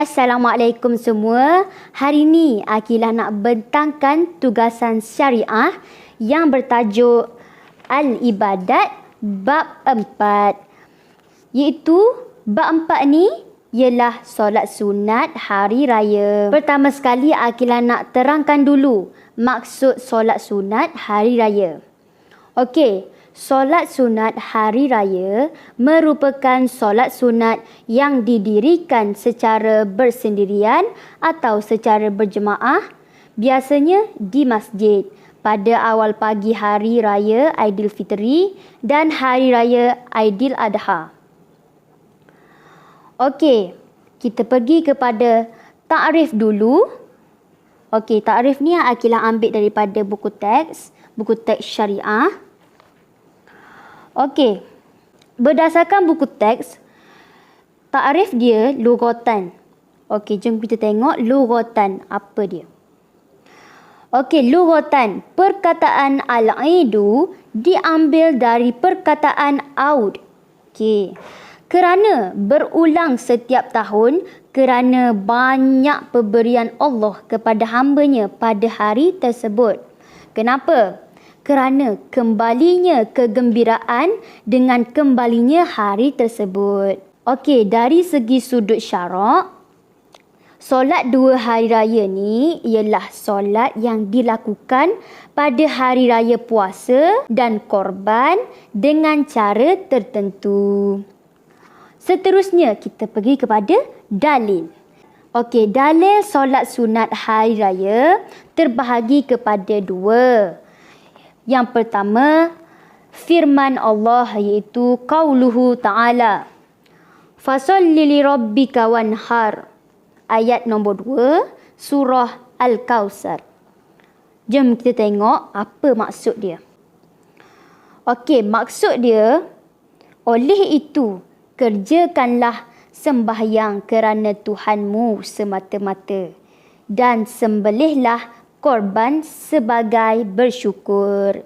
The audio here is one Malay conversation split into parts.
Assalamualaikum semua. Hari ini Akilah nak bentangkan tugasan syariah yang bertajuk Al-Ibadat Bab 4. Iaitu bab 4 ni ialah solat sunat hari raya. Pertama sekali Akilah nak terangkan dulu maksud solat sunat hari raya. Okey, solat sunat hari raya merupakan solat sunat yang didirikan secara bersendirian atau secara berjemaah, biasanya di masjid pada awal pagi hari raya Aidilfitri dan hari raya Aidiladha. Okey, kita pergi kepada takrif dulu. Okey, takrif ni Akilah ambil daripada buku teks syariah. Okey, berdasarkan buku teks, takrif dia lughatan. Okey, jom kita tengok lughatan apa dia. Okey, lughatan, perkataan al-aidu diambil dari perkataan aud. Okey, kerana berulang setiap tahun, kerana banyak pemberian Allah kepada hamba-Nya pada hari tersebut. Kenapa? Kerana kembalinya kegembiraan dengan kembalinya hari tersebut. Okey, dari segi sudut syarak, solat 2 hari raya ni ialah solat yang dilakukan pada hari raya puasa dan korban dengan cara tertentu. Seterusnya kita pergi kepada dalil. Okey, dalil solat sunat hari raya terbahagi kepada 2. Yang pertama, firman Allah iaitu qauluhu ta'ala. Fasolli li rabbika wanhar. Ayat nombor 2, surah Al-Kawthar. Jom kita tengok apa maksud dia. Okey, maksud dia, oleh itu, kerjakanlah sembahyang kerana Tuhanmu semata-mata dan sembelihlah korban sebagai bersyukur.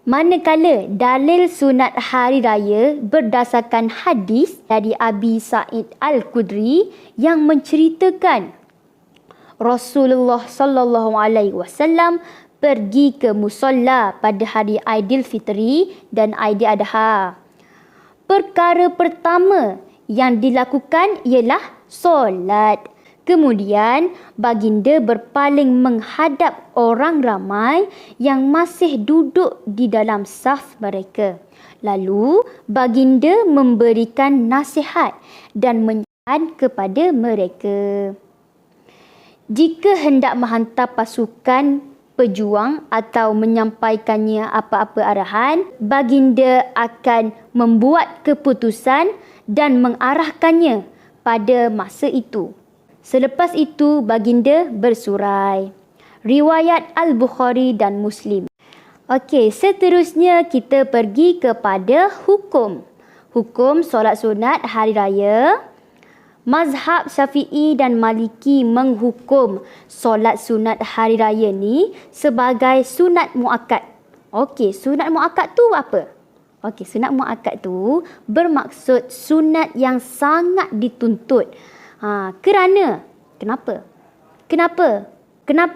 Manakala dalil sunat hari raya berdasarkan hadis dari Abi Sa'id Al-Khudri yang menceritakan Rasulullah sallallahu alaihi wasallam pergi ke musalla pada hari Aidilfitri dan Aidiladha. Perkara pertama yang dilakukan ialah solat. Kemudian, baginda berpaling menghadap orang ramai yang masih duduk di dalam saf mereka. Lalu, baginda memberikan nasihat dan menyarankan kepada mereka. Jika hendak menghantar pasukan pejuang atau menyampaikannya apa-apa arahan, baginda akan membuat keputusan dan mengarahkannya pada masa itu. Selepas itu, baginda bersurai. Riwayat Al-Bukhari dan Muslim. Okey, seterusnya kita pergi kepada hukum. Hukum solat sunat hari raya. Mazhab Syafi'i dan Maliki menghukum solat sunat hari raya ni sebagai sunat muakkad. Okey, sunat muakkad tu apa? Okey, sunat muakkad tu bermaksud sunat yang sangat dituntut. Kenapa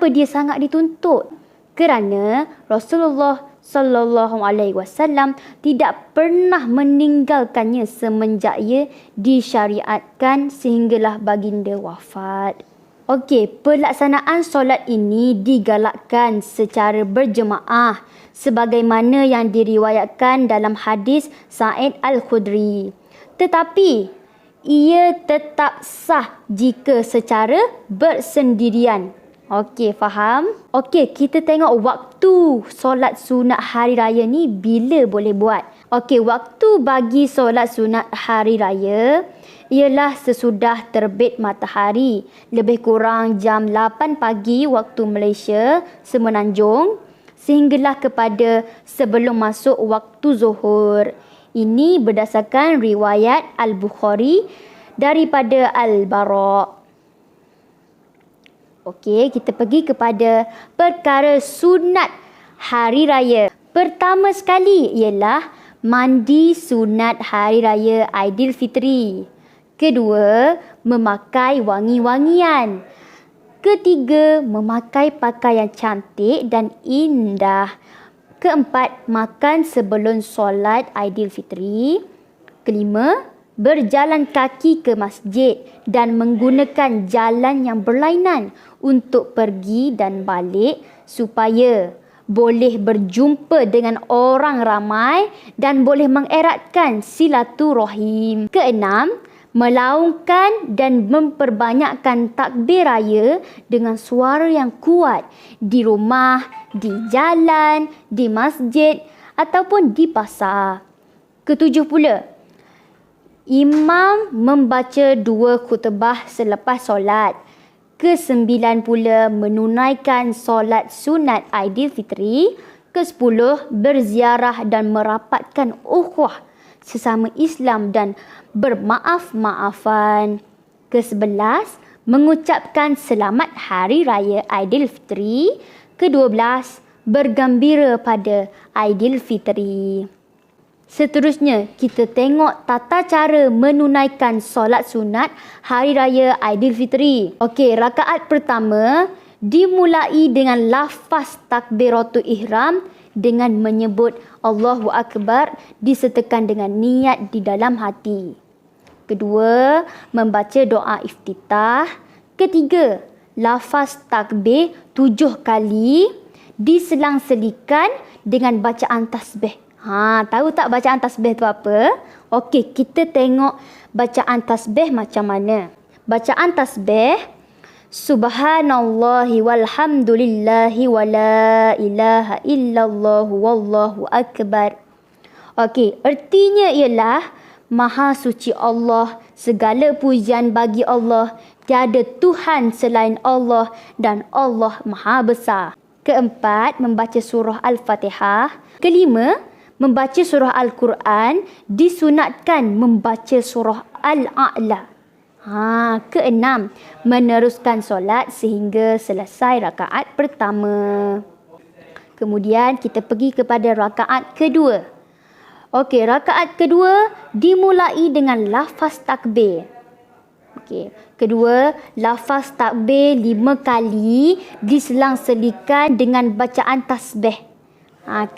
dia sangat dituntut? Kerana Rasulullah sallallahu alaihi wasallam tidak pernah meninggalkannya semenjak ia disyariatkan sehinggalah baginda wafat. Okey, pelaksanaan solat ini digalakkan secara berjemaah sebagaimana yang diriwayatkan dalam hadis Sa'id Al-Khudri. Tetapi ia tetap sah jika secara bersendirian. Okey, faham? Okey, kita tengok waktu solat sunat hari raya ni bila boleh buat. Okey, waktu bagi solat sunat hari raya ialah sesudah terbit matahari, lebih kurang jam 8 pagi waktu Malaysia, Semenanjung, sehinggalah kepada sebelum masuk waktu zuhur. Ini berdasarkan riwayat Al-Bukhari daripada Al-Bara'. Okey, kita pergi kepada perkara sunat hari raya. Pertama sekali ialah mandi sunat hari raya Aidilfitri. Kedua, memakai wangi-wangian. Ketiga, memakai pakaian cantik dan indah. Keempat, makan sebelum solat Aidilfitri. Kelima, berjalan kaki ke masjid dan menggunakan jalan yang berlainan untuk pergi dan balik supaya boleh berjumpa dengan orang ramai dan boleh mengeratkan silaturahim. Keenam, melaungkan dan memperbanyakkan takbir raya dengan suara yang kuat di rumah, di jalan, di masjid ataupun di pasar. Ketujuh pula, imam membaca 2 khutbah selepas solat. Kesembilan pula, menunaikan solat sunat Aidilfitri. Ke-10, berziarah dan merapatkan ukhuwah sesama Islam dan bermaaf-maafan. Ke-11, mengucapkan selamat Hari Raya Aidilfitri. Ke-12, bergembira pada Aidilfitri. Seterusnya, kita tengok tata cara menunaikan solat sunat Hari Raya Aidilfitri. Okey, rakaat pertama dimulai dengan lafaz takbiratul ihram dengan menyebut Allahu Akbar disertakan dengan niat di dalam hati. Kedua, membaca doa iftitah. Ketiga, lafaz takbir 7 kali diselang-selikan dengan bacaan tasbih. Tahu tak bacaan tasbih tu apa? Okey, kita tengok bacaan tasbih macam mana. Bacaan tasbih, Subhanallahi walhamdulillahi wa la ilaha illallah wallahu akbar. Okey, artinya ialah Maha suci Allah, segala pujian bagi Allah, tiada Tuhan selain Allah dan Allah Maha besar. Keempat, membaca surah Al-Fatihah. Kelima, membaca surah Al-Quran, disunatkan membaca surah Al-A'la. Keenam, meneruskan solat sehingga selesai rakaat pertama. Kemudian kita pergi kepada rakaat kedua. Okey, rakaat kedua dimulai dengan lafaz takbir. Okey, kedua, lafaz takbir 5 kali diselang-selikan dengan bacaan tasbih.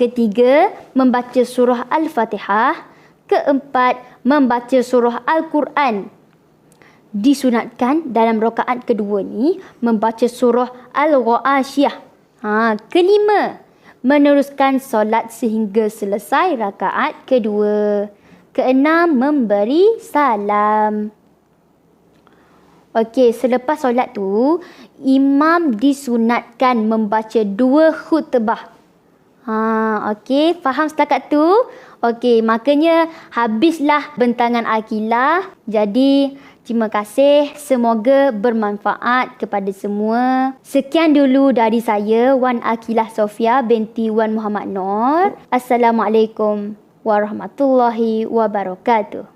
Ketiga, membaca surah Al-Fatihah. Keempat, membaca surah Al-Quran. Disunatkan dalam rakaat kedua ni membaca surah Al-Ghashiyah. Kelima, meneruskan solat sehingga selesai rakaat kedua. Keenam, memberi salam. Okey, selepas solat tu, imam disunatkan membaca 2 khutbah. Okey, faham setakat tu? Okey, makanya habislah bentangan Aqilah. Jadi, terima kasih. Semoga bermanfaat kepada semua. Sekian dulu dari saya, Wan Aqilah Sofia binti Wan Muhammad Noor. Assalamualaikum warahmatullahi wabarakatuh.